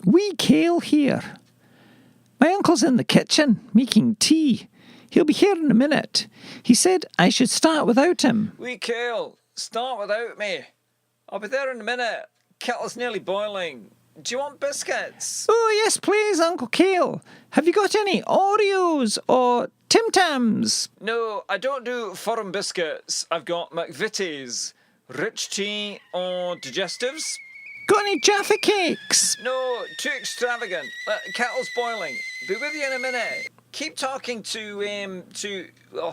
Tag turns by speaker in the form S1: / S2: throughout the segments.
S1: Wee Kale here. My uncle's in the kitchen, making tea. He'll be here in a minute. He said I should start without him.
S2: Wee Kale, start without me. I'll be there in a minute. Kettle's nearly boiling. Do you want biscuits?
S1: Oh, yes, please, Uncle Kale. Have you got any Oreos or Tim Tams?
S2: No, I don't do foreign biscuits. I've got McVitie's. Rich tea or digestives?
S1: Got any Jaffa cakes?
S2: No, too extravagant. Kettle's boiling. Be with you in a minute. Keep talking to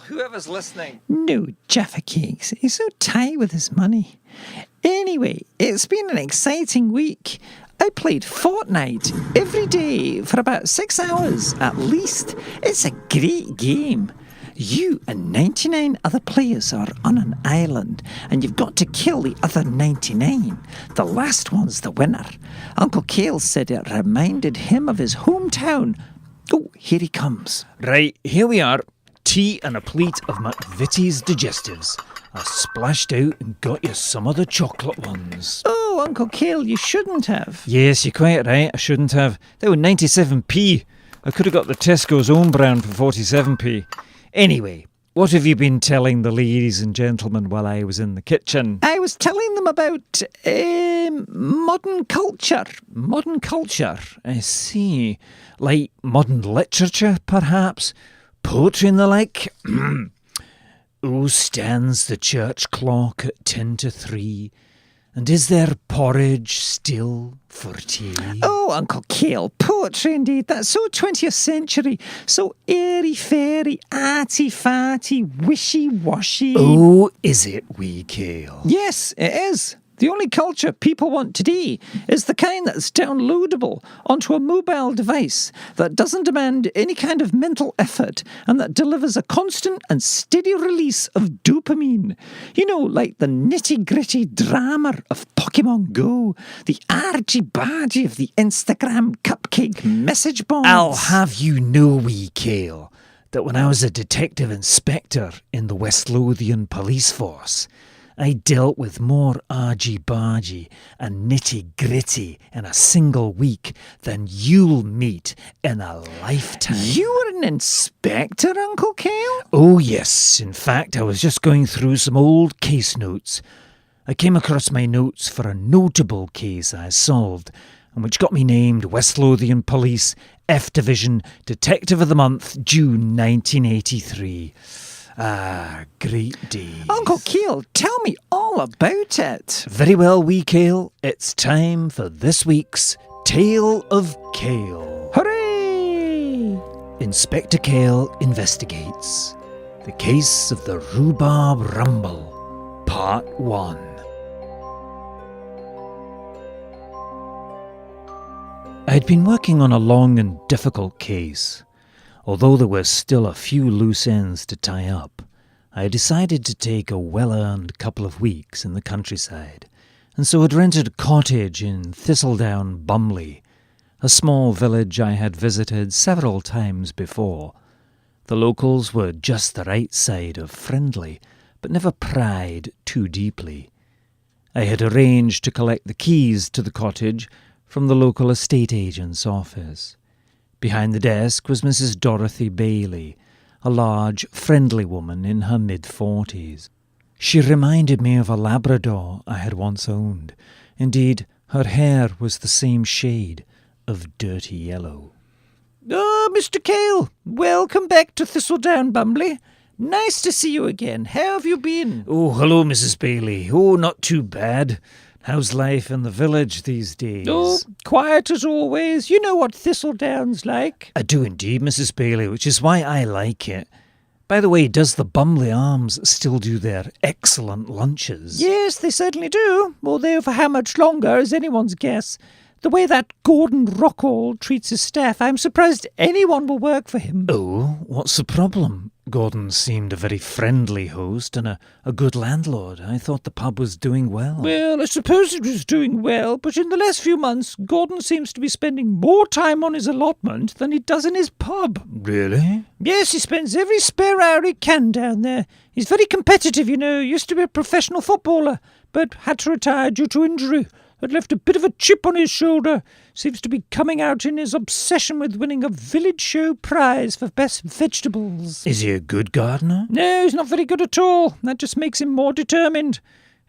S2: whoever's listening.
S1: No Jaffa cakes. He's so tight with his money. Anyway, it's been an exciting week. I played Fortnite every day for about 6 hours at least. It's a great game. You and 99 other players are on an island, and you've got to kill the other 99. The last one's the winner. Uncle Kale said it reminded him of his hometown. Oh, here he comes.
S3: Right, here we are. Tea and a plate of McVitie's digestives. I splashed out and got you some of the chocolate ones.
S1: Oh, Uncle Kale, you shouldn't have.
S3: Yes, you're quite right, I shouldn't have. They were 97p. I could have got the Tesco's own brand for 47p. Anyway, what have you been telling the ladies and gentlemen while I was in the kitchen?
S1: I was telling them about modern culture.
S3: Modern culture? I see. Like modern literature, perhaps? Poetry and the like? Oh, stands the church clock at 10 to 3, and is there porridge still for tea?
S1: Oh, Uncle Kale, poetry indeed. That's so 20th century. So airy-fairy, arty-farty, wishy-washy.
S3: Oh, is it, wee Kale?
S1: Yes, it is. The only culture people want today is the kind that's downloadable onto a mobile device, that doesn't demand any kind of mental effort, and that delivers a constant and steady release of dopamine. You know, like the nitty-gritty drama of Pokemon Go, the argy-bargy of the Instagram cupcake message boards.
S3: I'll have you know, wee Kale, that when I was a detective inspector in the West Lothian police force, I dealt with more argy-bargy and nitty-gritty in a single week than you'll meet in a lifetime.
S1: You were an inspector, Uncle Kale?
S3: Oh, yes. In fact, I was just going through some old case notes. I came across my notes for a notable case I solved, and which got me named West Lothian Police F Division Detective of the Month, June 1983. Ah, great day.
S1: Uncle Kale, tell me all about it.
S3: Very well, wee Kale. It's time for this week's Tale of Kale.
S1: Hooray!
S3: Inspector Kale investigates the case of the Rhubarb Rumble, Part 1. I'd been working on a long and difficult case. Although there were still a few loose ends to tie up, I decided to take a well-earned couple of weeks in the countryside, and so had rented a cottage in Thistledown Bumleigh, a small village I had visited several times before. The locals were just the right side of friendly, but never pried too deeply. I had arranged to collect the keys to the cottage from the local estate agent's office. Behind the desk was Mrs. Dorothy Bailey, a large, friendly woman in her mid-40s. She reminded me of a Labrador I had once owned. Indeed, her hair was the same shade of dirty yellow.
S1: Oh, Mr. Kale, welcome back to Thistledown Bumleigh. Nice to see you again. How have you been?
S3: Oh, hello, Mrs. Bailey. Oh, not too bad. How's life in the village these days?
S1: Oh, quiet as always. You know what Thistledown's like.
S3: I do indeed, Mrs. Bailey, which is why I like it. By the way, does the Bumleigh Arms still do their excellent lunches?
S1: Yes, they certainly do. Although for how much longer is anyone's guess. The way that Gordon Rockall treats his staff, I'm surprised anyone will work for him.
S3: Oh, what's the problem? Gordon seemed a very friendly host and a good landlord. I thought the pub was doing well.
S1: Well, I suppose it was doing well, but in the last few months, Gordon seems to be spending more time on his allotment than he does in his pub.
S3: Really?
S1: Yes, he spends every spare hour he can down there. He's very competitive, you know. Used to be a professional footballer, but had to retire due to injury.
S3: had left a bit of a chip on his shoulder. Seems to be coming out in his obsession with winning a village show prize for best vegetables.
S4: Is he a good gardener?
S3: No, he's not very good at all. That just makes him more determined.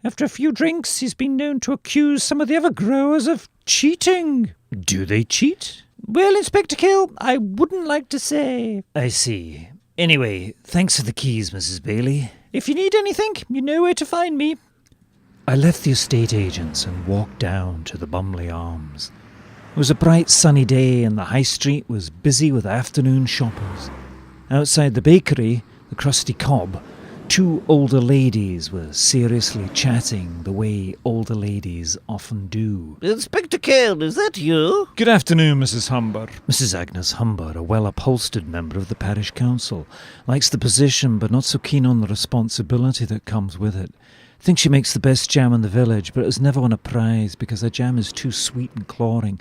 S3: After a few drinks, he's been known to accuse some of the other growers of cheating.
S4: Do they cheat?
S3: Well, Inspector Kale, I wouldn't like to say.
S4: I see. Anyway, thanks for the keys, Mrs. Bailey.
S3: If you need anything, you know where to find me.
S4: I left the estate agents and walked down to the Bumleigh Arms. It was a bright sunny day and the high street was busy with afternoon shoppers. Outside the bakery, the Crusty Cob, two older ladies were seriously chatting the way older ladies often do.
S5: Inspector Kale, is that you?
S3: Good afternoon, Mrs. Humber.
S4: Mrs. Agnes Humber, a well-upholstered member of the parish council, likes the position but not so keen on the responsibility that comes with it. Thinks she makes the best jam in the village, but has never won a prize because her jam is too sweet and clawing,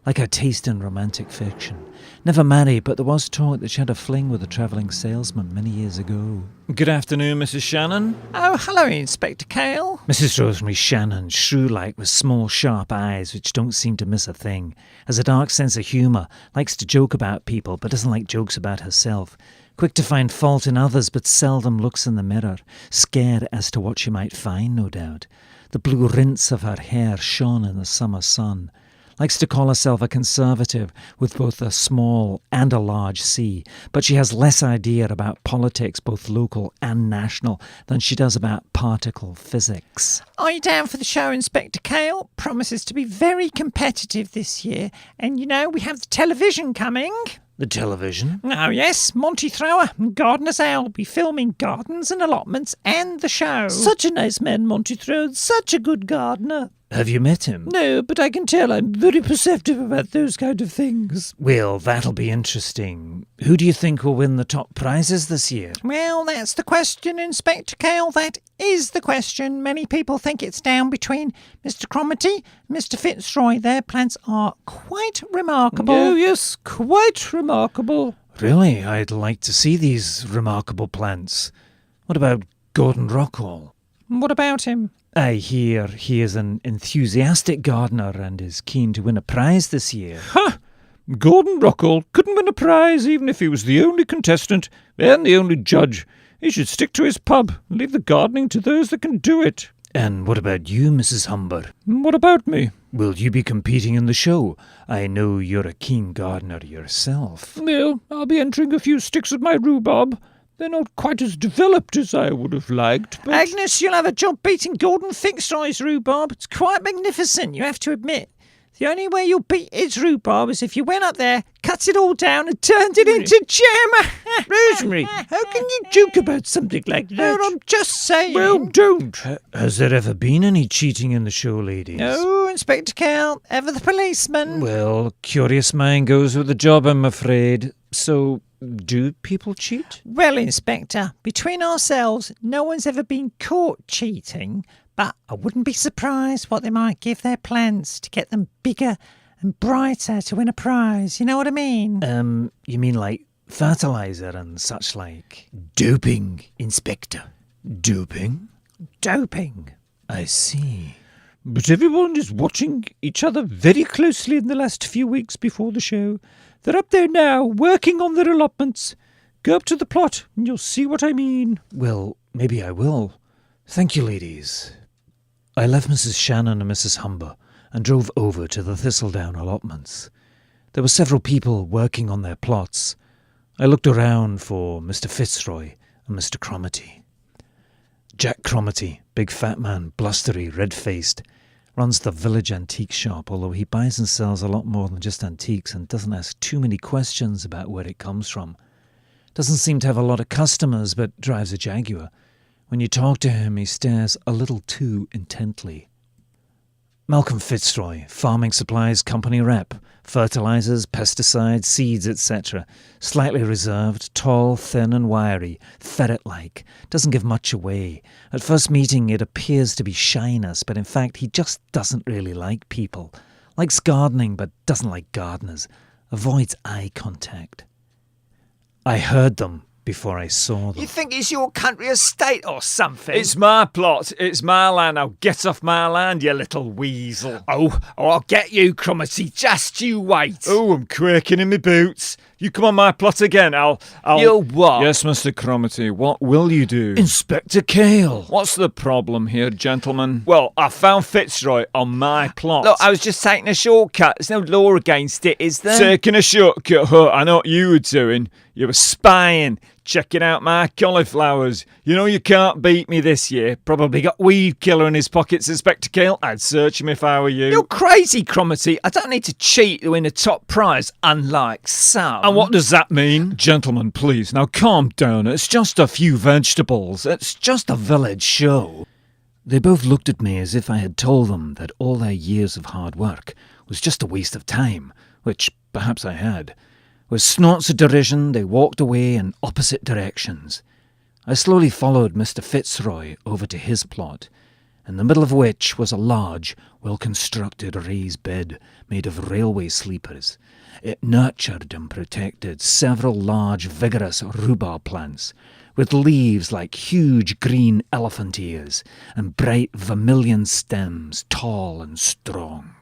S4: like her taste in romantic fiction. Never married, but there was talk that she had a fling with a travelling salesman many years ago.
S3: Good afternoon, Mrs. Shannon.
S1: Oh, hello, Inspector Kale.
S4: Mrs. Rosemary Shannon, shrew-like with small, sharp eyes which don't seem to miss a thing, has a dark sense of humour, likes to joke about people but doesn't like jokes about herself, quick to find fault in others but seldom looks in the mirror, scared as to what she might find, no doubt. The blue rinse of her hair shone in the summer sun. Likes to call herself a conservative with both a small and a large C, but she has less idea about politics, both local and national, than she does about particle physics.
S1: Are you down for the show, Inspector Kale? Promises to be very competitive this year. And you know, we have the television coming.
S4: The television?
S1: Oh yes, Monty Thrower and Gardener's Owl will be filming gardens and allotments and the show.
S3: Such a nice man, Monty Thrower, such a good gardener.
S4: Have you met him?
S3: No, but I can tell I'm very perceptive about those kind of things.
S4: Well, that'll be interesting. Who do you think will win the top prizes this year?
S1: Well, that's the question, Inspector Kale. That is the question. Many people think it's down between Mr. Cromarty and Mr. Fitzroy. Their plants are quite remarkable.
S3: Oh, yes, quite remarkable.
S4: Really? I'd like to see these remarkable plants. What about Gordon Rockall?
S1: What about him?
S4: I hear he is an enthusiastic gardener and is keen to win a prize this year.
S3: Ha! Gordon Rockall couldn't win a prize even if he was the only contestant and the only judge. He should stick to his pub and leave the gardening to those that can do it.
S4: And what about you, Mrs. Humber?
S3: What about me?
S4: Will you be competing in the show? I know you're a keen gardener yourself.
S3: Well, I'll be entering a few sticks of my rhubarb. They're not quite as developed as I would have liked, but...
S1: Agnes, you'll have a job beating Gordon Fitzroy's rhubarb. It's quite magnificent, you have to admit. The only way you'll beat his rhubarb is if you went up there, cut it all down and turned it into jam.
S3: Rosemary, how can you joke about something like that?
S1: No, I'm just saying.
S3: Well, don't.
S4: Has there ever been any cheating in the show, ladies?
S1: No, Inspector Kale, ever the policeman.
S4: Well, curious mind goes with the job, I'm afraid. So, do people cheat?
S1: Well, Inspector, between ourselves, no one's ever been caught cheating, but I wouldn't be surprised what they might give their plants to get them bigger and brighter to win a prize. You know what I mean?
S4: You mean like fertilizer and such like? Doping, Inspector. Doping?
S1: Doping.
S4: I see.
S3: But everyone is watching each other very closely in the last few weeks before the show. They're up there now, working on their allotments. Go up to the plot and you'll see what I mean.
S4: Well, maybe I will. Thank you, ladies. I left Mrs. Shannon and Mrs. Humber and drove over to the Thistledown allotments. There were several people working on their plots. I looked around for Mr. Fitzroy and Mr. Cromarty. Jack Cromarty, big fat man, blustery, red-faced, runs the village antique shop, although he buys and sells a lot more than just antiques and doesn't ask too many questions about where it comes from. Doesn't seem to have a lot of customers, but drives a Jaguar. When you talk to him, he stares a little too intently. Malcolm Fitzroy, farming supplies company rep, fertilizers, pesticides, seeds, etc. Slightly reserved, tall, thin and wiry, ferret-like, doesn't give much away. At first meeting it appears to be shyness, but in fact he just doesn't really like people. Likes gardening, but doesn't like gardeners. Avoids eye contact. I heard them,
S3: before I saw them.
S2: You think it's your country estate or something?
S6: It's my plot. It's my land. Now get off my land, you little weasel.
S2: Oh, I'll get you, Cromitty. Just you wait.
S6: Oh, I'm quaking in my boots. You come on my plot again, I'll...
S2: You'll what?
S6: Yes, Mr. Cromitty, what will you do?
S3: Inspector Kale!
S6: What's the problem here, gentlemen? Well, I found Fitzroy on my plot.
S2: Look, I was just taking a shortcut. There's no law against it, is there?
S6: Taking a shortcut, huh? I know what you were doing. You were spying, checking out my cauliflowers. You know you can't beat me this year. Probably got weed killer in his pockets, Inspector Kale. I'd search him if I were you.
S2: You're crazy, Cromitty. I don't need to cheat to win a top prize, unlike some.
S6: And what does that mean? Gentlemen, please, now calm down. It's just a few vegetables. It's just a village show.
S3: They both looked at me as if I had told them that all their years of hard work was just a waste of time, which perhaps I had. With snorts of derision, they walked away in opposite directions. I slowly followed Mr. Fitzroy over to his plot, in the middle of which was a large, well-constructed raised bed made of railway sleepers. It nurtured and protected several large, vigorous rhubarb plants, with leaves like huge green elephant ears and bright vermilion stems, tall and strong.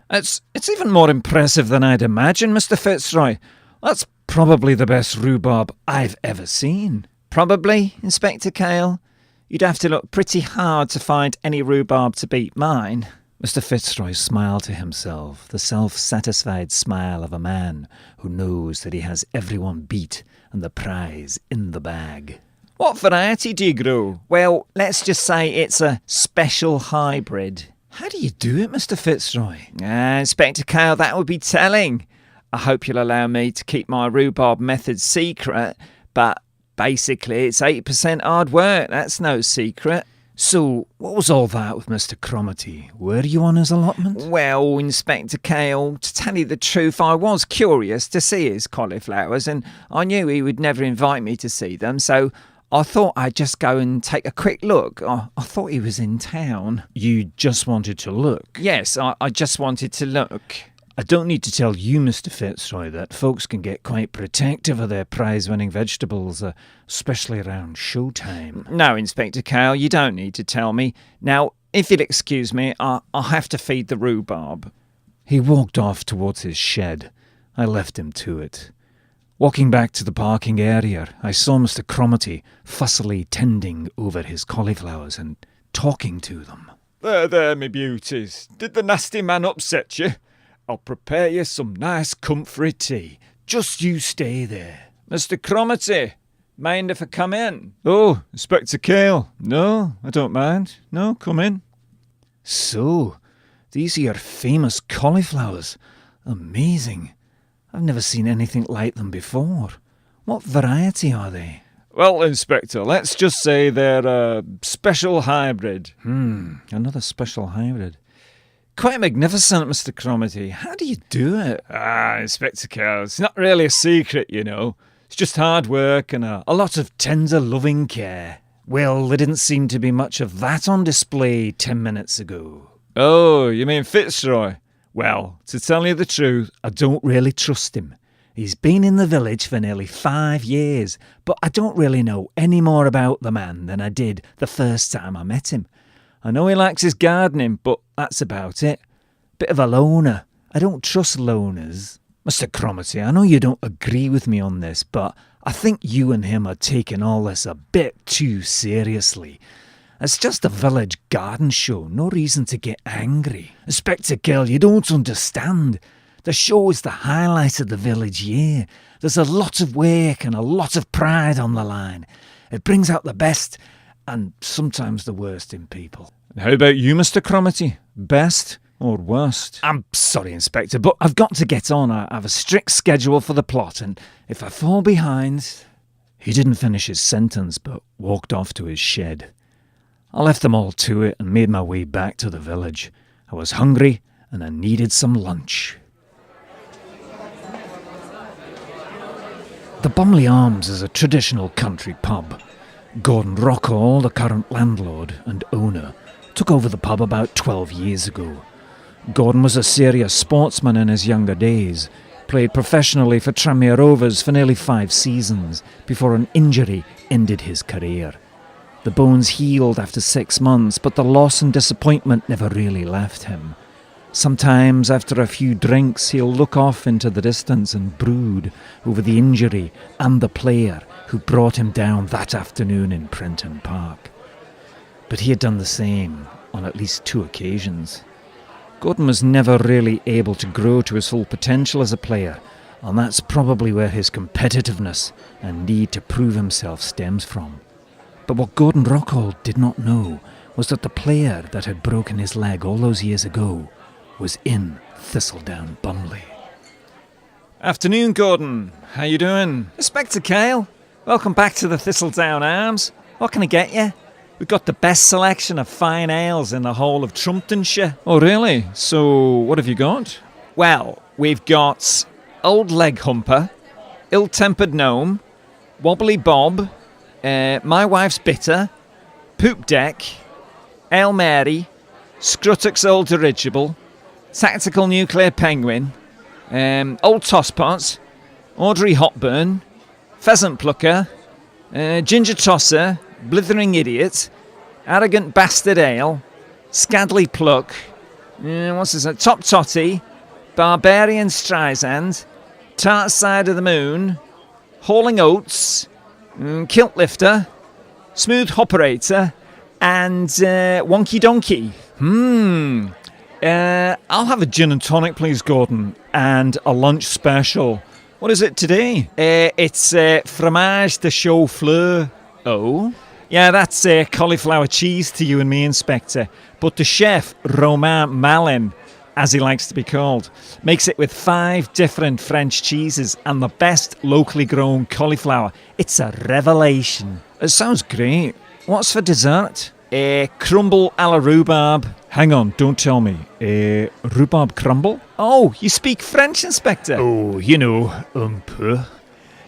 S6: It's even more impressive than I'd imagined, Mr. Fitzroy. That's probably the best rhubarb I've ever seen.
S2: Probably, Inspector Kale. You'd have to look pretty hard to find any rhubarb to beat mine.
S3: Mr. Fitzroy smiled to himself, the self-satisfied smile of a man who knows that he has everyone beat and the prize in the bag.
S2: What variety do you grow? Well, let's just say it's a special hybrid.
S3: How do you do it, Mr. Fitzroy?
S2: Inspector Kale, that would be telling. I hope you'll allow me to keep my rhubarb method secret, but basically it's 8% hard work. That's no secret.
S3: So, what was all that with Mr. Cromitty? Were you on his allotment?
S2: Well, Inspector Kale, to tell you the truth, I was curious to see his cauliflowers, and I knew he would never invite me to see them, so I thought I'd just go and take a quick look. I thought he was in town.
S3: You just wanted to look?
S2: Yes, I just wanted to look.
S3: I don't need to tell you, Mr. Fitzroy, that folks can get quite protective of their prize-winning vegetables, especially around showtime.
S2: No, Inspector Kale, you don't need to tell me. Now, if you'll excuse me, I'll have to feed the rhubarb.
S3: He walked off towards his shed. I left him to it. Walking back to the parking area, I saw Mr. Cromitty fussily tending over his cauliflowers and talking to them.
S6: There, me beauties. Did the nasty man upset you? I'll prepare you some nice comfy tea. Just you stay there. Mr. Cromitty, mind if I come in? Oh, Inspector Kale. No, I don't mind. No, come in.
S3: So, these are your famous cauliflowers. Amazing. I've never seen anything like them before. What variety are they?
S6: Well, Inspector, let's just say they're a special hybrid.
S3: Another special hybrid.
S6: Quite magnificent, Mr. Cromitty. How do you do it? Inspector Kale, it's not really a secret, you know. It's just hard work and a lot of tender, loving care.
S3: Well, there didn't seem to be much of that on display 10 minutes ago.
S6: Oh, you mean Fitzroy? Well, to tell you the truth,
S3: I don't really trust him. He's been in the village for nearly 5 years, but I don't really know any more about the man than I did the first time I met him. I know he likes his gardening, but that's about it. Bit of a loner. I don't trust loners. Mr. Cromitty, I know you don't agree with me on this, but I think you and him are taking all this a bit too seriously. It's just a village garden show, no reason to get angry. Inspector Kale, you don't understand. The show is the highlight of the village year. There's a lot of work and a lot of pride on the line. It brings out the best and sometimes the worst in people.
S6: How about you, Mr. Cromitty? Best or worst?
S3: I'm sorry, Inspector, but I've got to get on. I have a strict schedule for the plot, and if I fall behind... He didn't finish his sentence, but walked off to his shed. I left them all to it and made my way back to the village. I was hungry and I needed some lunch. The Bumleigh Arms is a traditional country pub. Gordon Rockall, the current landlord and owner, took over the pub about 12 years ago. Gordon was a serious sportsman in his younger days, played professionally for Tranmere Rovers for nearly 5 seasons before an injury ended his career. The bones healed after 6 months, but the loss and disappointment never really left him. Sometimes, after a few drinks, he'll look off into the distance and brood over the injury and the player who brought him down that afternoon in Prenton Park. But he had done the same on at least 2 occasions. Gordon was never really able to grow to his full potential as a player, and that's probably where his competitiveness and need to prove himself stems from. But what Gordon Rockall did not know was that the player that had broken his leg all those years ago was in Thistledown Bumleigh.
S6: Afternoon, Gordon. How you doing?
S2: Inspector Kale, welcome back to the Thistledown Arms. What can I get you? We've got the best selection of fine ales in the whole of Trumptonshire.
S6: Oh, really? So, what have you got?
S2: Well, we've got Old Leg Humper, Ill-Tempered Gnome, Wobbly Bob, My Wife's Bitter, Poop Deck, Ale Mary, Scruttock's Old Dirigible, Tactical Nuclear Penguin, Old Tosspot, Audrey Hotburn, Pheasant Plucker, Ginger Tosser, Blithering Idiot, Arrogant Bastard Ale, Scadley Pluck, Top Totty, Barbarian Streisand, Tart Side of the Moon, Hauling Oats, Kilt Lifter, Smooth Operator, and Wonky Donkey.
S6: I'll have a gin and tonic, please, Gordon, and a lunch special. What is it today?
S2: It's fromage de chaux fleur.
S6: Oh?
S2: Yeah, that's cauliflower cheese to you and me, Inspector. But the chef, Romain Malin, as he likes to be called, makes it with 5 different French cheeses and the best locally grown cauliflower. It's a revelation.
S6: It sounds great. What's for dessert?
S2: Crumble a la rhubarb.
S6: Hang on, don't tell me. Rhubarb crumble?
S2: Oh, you speak French, Inspector?
S6: Oh, you know, un peu.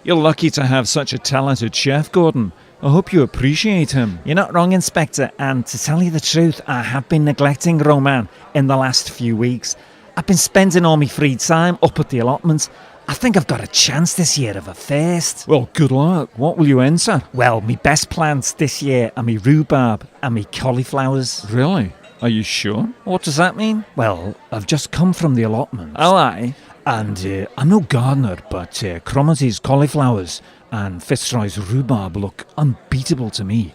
S6: You're lucky to have such a talented chef, Gordon. I hope you appreciate him.
S2: You're not wrong, Inspector, and to tell you the truth, I have been neglecting Roman in the last few weeks. I've been spending all my free time up at the allotments. I think I've got a chance this year of a first.
S6: Well, good luck. What will you enter?
S2: Well, my best plants this year are my rhubarb and my cauliflowers.
S6: Really? Are you sure? What does that mean?
S3: Well, I've just come from the allotments.
S2: Oh, aye.
S3: And I'm no gardener, but Cromarty's cauliflowers and Fitzroy's rhubarb look unbeatable to me.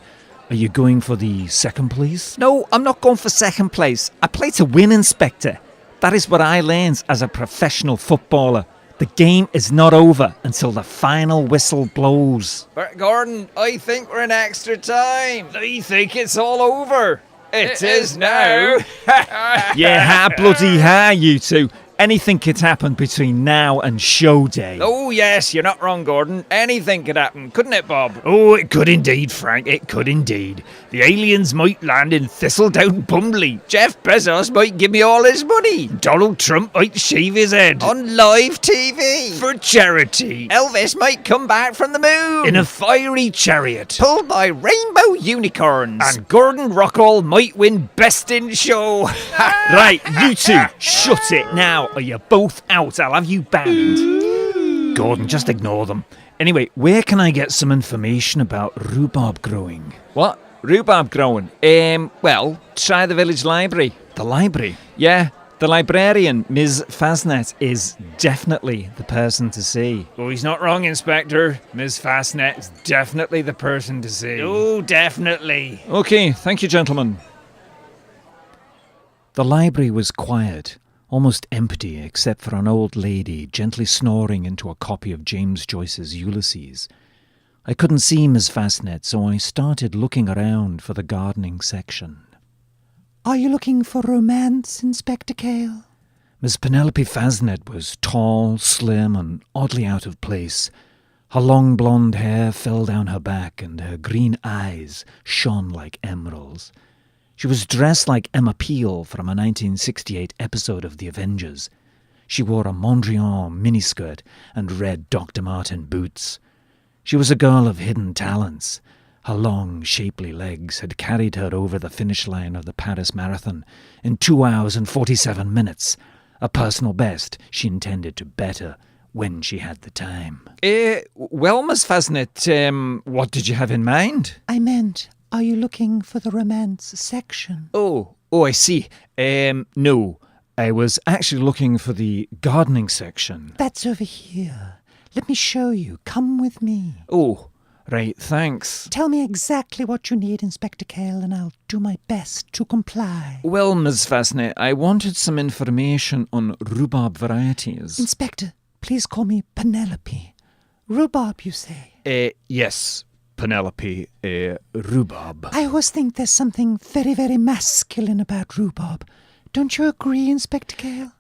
S3: Are you going for the second place?
S2: No, I'm not going for second place. I play to win, Inspector. That is what I learned as a professional footballer. The game is not over until the final whistle blows.
S7: But Gordon, I think we're in extra time. I think it's all over. It is now.
S2: Yeah, bloody you two. Anything could happen between now and show day.
S7: Oh yes, you're not wrong, Gordon. Anything could happen, couldn't it, Bob?
S5: Oh, it could indeed, Frank. It could indeed. The aliens might land in Thistledown Bumleigh.
S7: Jeff Bezos might give me all his money.
S5: Donald Trump might shave his head.
S7: On live TV.
S5: For charity.
S7: Elvis might come back from the moon.
S5: In a fiery chariot.
S7: Pulled by rainbow unicorns.
S5: And Gordon Rockall might win Best in Show.
S2: Right, you two, shut it now. Are you both out? I'll have you banned.
S3: Gordon, just ignore them. Anyway, where can I get some information about rhubarb growing?
S2: What? Rhubarb growing? Well, try the village library.
S3: The library?
S2: Yeah, the librarian, Ms. Fasnet, is definitely the person to see.
S5: Oh, he's not wrong, Inspector. Ms. Fastnet is definitely the person to see.
S7: Oh, definitely.
S6: Okay, thank you, gentlemen.
S3: The library was quiet. Almost empty except for an old lady gently snoring into a copy of James Joyce's Ulysses. I couldn't see Miss Fastnet, so I started looking around for the gardening section.
S1: Are you looking for romance, Inspector Kale?
S3: Miss Penelope Fastnet was tall, slim, and oddly out of place. Her long blonde hair fell down her back, and her green eyes shone like emeralds. She was dressed like Emma Peel from a 1968 episode of The Avengers. She wore a Mondrian miniskirt and red Dr. Martin boots. She was a girl of hidden talents. Her long, shapely legs had carried her over the finish line of the Paris Marathon in 2 hours and 47 minutes, a personal best she intended to better when she had the time.
S2: Well, Miss Fasnett, what did you have in mind?
S1: I meant, are you looking for the romance section?
S3: Oh, I see. No, I was actually looking for the gardening section.
S1: That's over here. Let me show you. Come with me.
S3: Oh, right, thanks.
S1: Tell me exactly what you need, Inspector Kale, and I'll do my best to comply.
S2: Well, Miss Fasnett, I wanted some information on rhubarb varieties.
S1: Inspector, please call me Penelope. Rhubarb, you say?
S3: Yes, Penelope, rhubarb.
S1: I always think there's something very, very masculine about rhubarb. Don't you agree, Inspector Kale?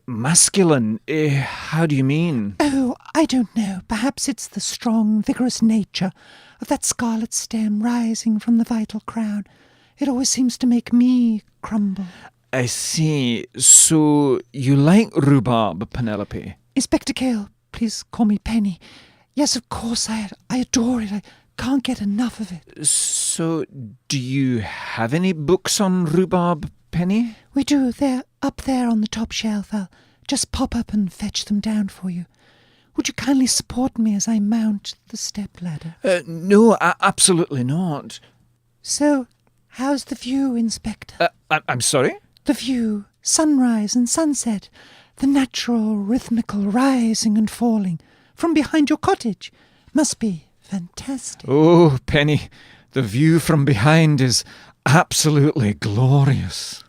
S3: Masculine? How do you mean?
S1: Oh, I don't know. Perhaps it's the strong, vigorous nature of that scarlet stem rising from the vital crown. It always seems to make me crumble.
S2: I see. So you like rhubarb, Penelope?
S1: Inspector Kale, please call me Penny. Yes, of course, I adore it. I can't get enough of it.
S2: So do you have any books on rhubarb, Penny?
S1: We do. They're up there on the top shelf. I'll just pop up and fetch them down for you. Would you kindly support me as I mount the stepladder?
S2: No, absolutely not.
S1: So, how's the view, Inspector?
S2: I'm sorry?
S1: The view, sunrise and sunset, the natural rhythmical rising and falling from behind your cottage. Must be fantastic.
S2: Oh, Penny, the view from behind is absolutely glorious.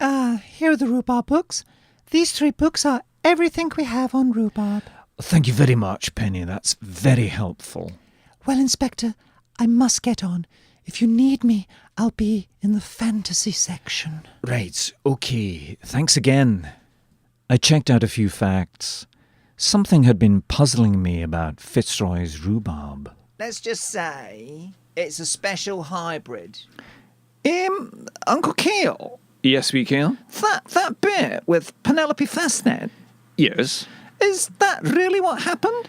S1: Here are the rhubarb books. These 3 books are everything we have on rhubarb.
S3: Thank you very much, Penny. That's very helpful.
S1: Well, Inspector, I must get on. If you need me, I'll be in the fantasy section.
S3: Right, okay. Thanks again. I checked out a few facts. Something had been puzzling me about Fitzroy's rhubarb.
S7: Let's just say it's a special hybrid.
S1: Uncle Kale,
S2: Yes, we can.
S1: that bit with Penelope Fasnett,
S2: Yes.
S1: is that really what happened?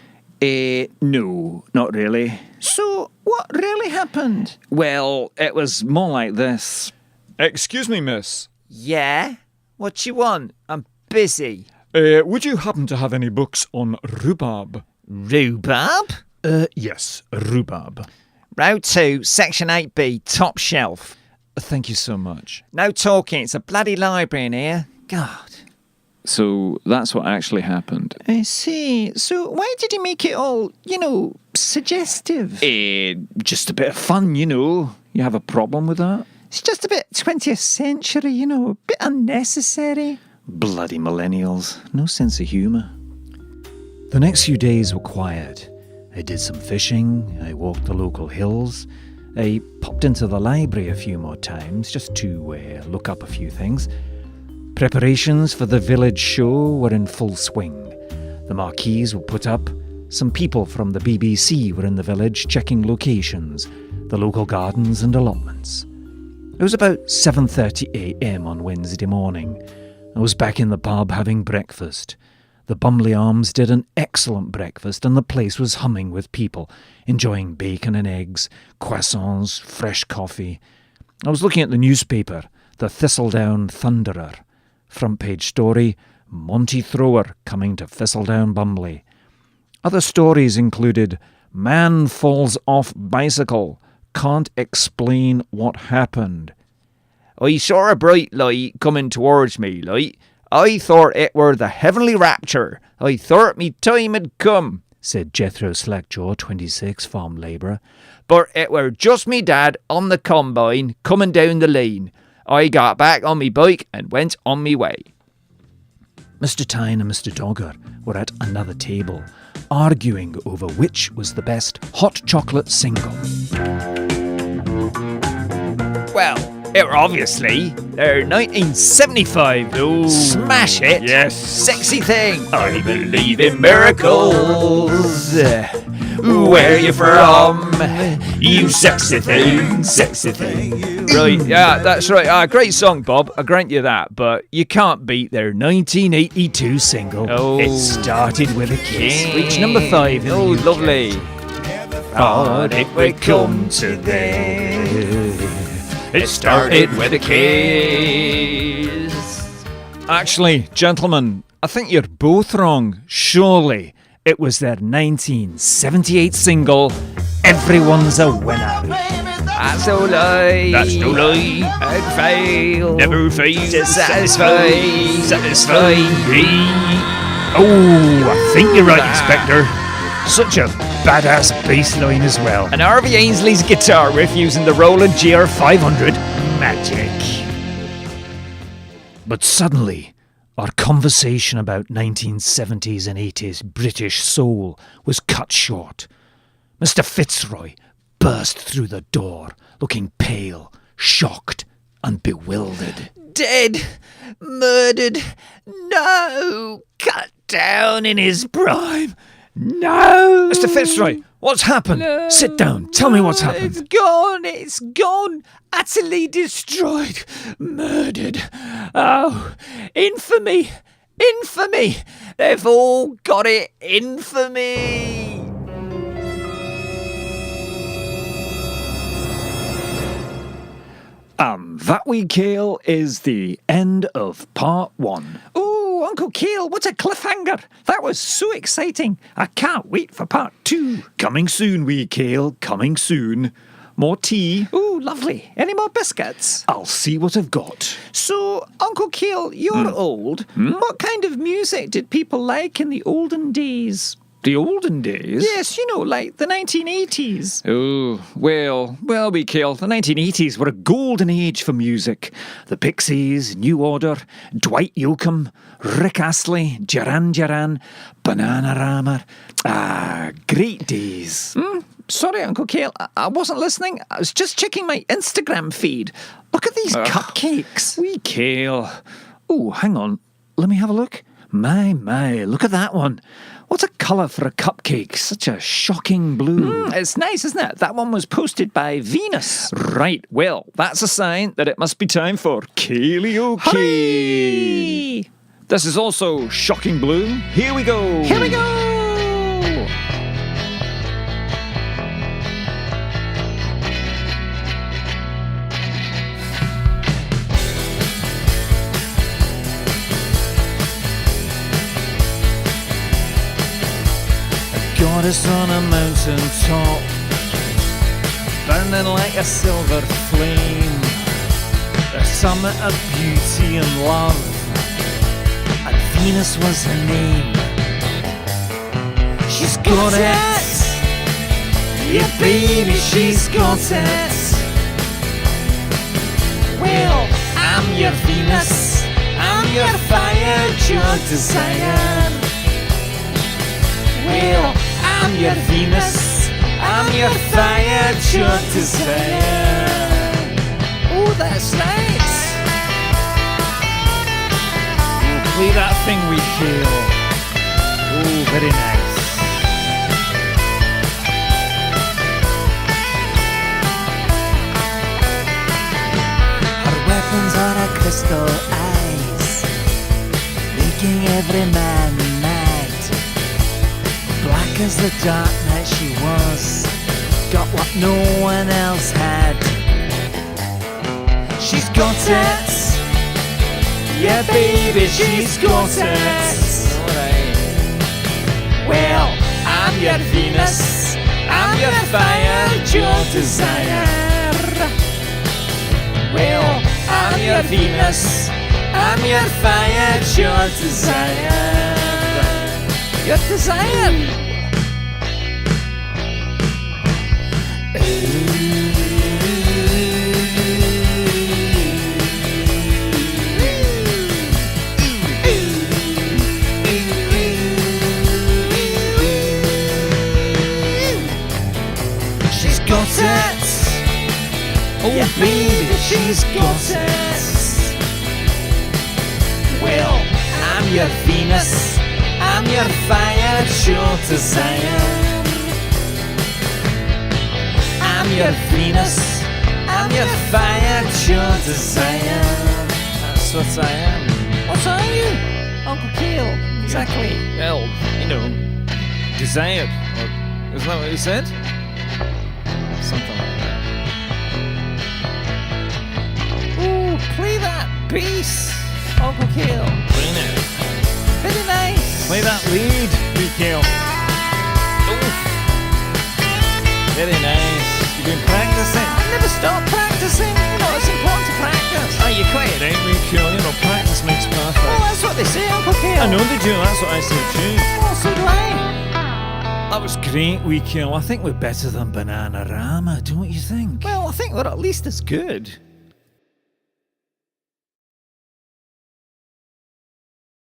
S2: No, not really.
S1: So, what really happened?
S2: Well, it was more like this.
S6: Excuse me, miss.
S7: Yeah? What you want? I'm busy.
S6: Would you happen to have any books on rhubarb?
S7: Rhubarb?
S3: Yes, rhubarb.
S7: Row 2, Section 8B, top shelf.
S3: Thank you so much.
S7: No talking, it's a bloody library in here. God.
S2: So that's what actually happened.
S1: I see. So, why did you make it all, suggestive?
S2: Just a bit of fun, you know. You have a problem with that?
S1: It's just a bit 20th century, a bit unnecessary.
S3: Bloody millennials. No sense of humour. The next few days were quiet. I did some fishing. I walked the local hills. I popped into the library a few more times just to look up a few things. Preparations for the village show were in full swing. The marquees were put up. Some people from the BBC were in the village checking locations, the local gardens and allotments. It was about 7:30 a.m. on Wednesday morning. I was back in the pub having breakfast. The Bumleigh Arms did an excellent breakfast and the place was humming with people, enjoying bacon and eggs, croissants, fresh coffee. I was looking at the newspaper, the Thistledown Thunderer. Front page story, Monty Thrower coming to Thistledown Bumleigh. Other stories included, Man falls off bicycle, can't explain what happened.
S7: I saw a bright light coming towards me, like. I thought it were the heavenly rapture. I thought me time had come,
S3: said Jethro Slackjaw, 26, farm labourer.
S7: But it were just me dad on the combine coming down the lane. I got back on me bike and went on me way.
S3: Mr. Tyne and Mr. Dogger were at another table, arguing over which was the best hot chocolate single.
S7: Well, it were obviously their 1975. Oh, smash it.
S5: Yes.
S7: Sexy thing.
S5: I believe in miracles.
S7: Where you from?
S5: You sexy thing, sexy thing.
S2: Right, yeah, that's right. Great song, Bob. I grant you that, but you can't beat their 1982 single.
S7: Oh.
S2: It started with a kiss. Reached number 5.
S7: Oh, lovely.
S5: Thought it would come to this. It started with a kiss.
S2: Actually, gentlemen, I think you're both wrong. Surely,
S3: It was their 1978 single, Everyone's a Winner.
S2: That's no lie.
S5: That's no lie.
S2: I'd fail.
S5: Never fail
S2: to satisfy
S5: me. Oh, I think you're right, Inspector. Such a badass bass line as well.
S2: And Harvey Ainsley's guitar riff using the Roland GR500. Magic.
S3: But suddenly, our conversation about 1970s and 80s British soul was cut short. Mr. Fitzroy burst through the door, looking pale, shocked, and bewildered.
S2: Dead. Murdered. No. Cut down in his prime. No.
S3: Mr. Fitzroy, what's happened?
S2: No.
S3: Sit down. Tell me what's happened.
S2: It's gone. It's gone. Utterly destroyed. Murdered. Oh, infamy. Infamy. They've all got it. Infamy.
S3: That wee Kale is the end of part 1.
S1: Oh, Uncle Kale, what a cliffhanger. That was so exciting. I can't wait for part 2.
S3: Coming soon, wee Kale, coming soon. More tea.
S1: Oh, lovely. Any more biscuits?
S3: I'll see what I've got.
S1: So, Uncle Kale, you're old. What kind of music did people like in the olden days?
S3: The olden days?
S1: Yes, you know, like the 1980s.
S3: Oh, well, wee Kale, the 1980s were a golden age for music. The Pixies, New Order, Dwight Yoakam, Rick Astley, Duran Duran, Bananarama. Great days.
S1: Sorry, Uncle Kale, I wasn't listening. I was just checking my Instagram feed. Look at these cupcakes.
S3: Wee Kale. Oh, hang on. Let me have a look. My, look at that one. What a colour for a cupcake. Such a shocking blue.
S1: It's nice, isn't it? That one was posted by Venus.
S3: Right, well, that's a sign that it must be time for Kaleoke.
S1: Hooray!
S3: This is also shocking blue. Here we go.
S1: Here we go!
S3: Goddess on a mountain top, burning like a silver flame, a summit of beauty and love, and Venus was her name. She's got it, yeah baby, she's got it. Well, I'm your Venus, I'm your fire, your desire. Well, I'm your Venus, I'm your fire, your desire.
S1: Oh, that's nice.
S3: Play that thing we feel. Oh, very nice.
S2: Her weapons are her crystal eyes, making every man mad. Black as the dark night she was, got what no one else had. She's got it, yeah baby, she's got it. Well, I'm your Venus, I'm your fire, your desire. Well, I'm your Venus, I'm your fire, your desire.
S1: Your desire.
S2: She's got it. Oh yeah, baby, she's got it. Well, I'm your Venus, I'm your fire, your desire. I'm your Venus, I'm your fire, your desire. That's what I am.
S1: What are you, Uncle Kale? Exactly.
S3: Well, you know, desire. Isn't that what you said? Something like that.
S1: Ooh, play that bass, Uncle Kale.
S3: Playing it.
S1: Very nice.
S3: Play that lead, Kale.
S1: Kale.
S5: I know they do, that's what I said too.
S1: Well, so do I.
S5: That was great, wee Kale. I think we're better than Bananarama, don't you think?
S1: Well, I think we're at least as good.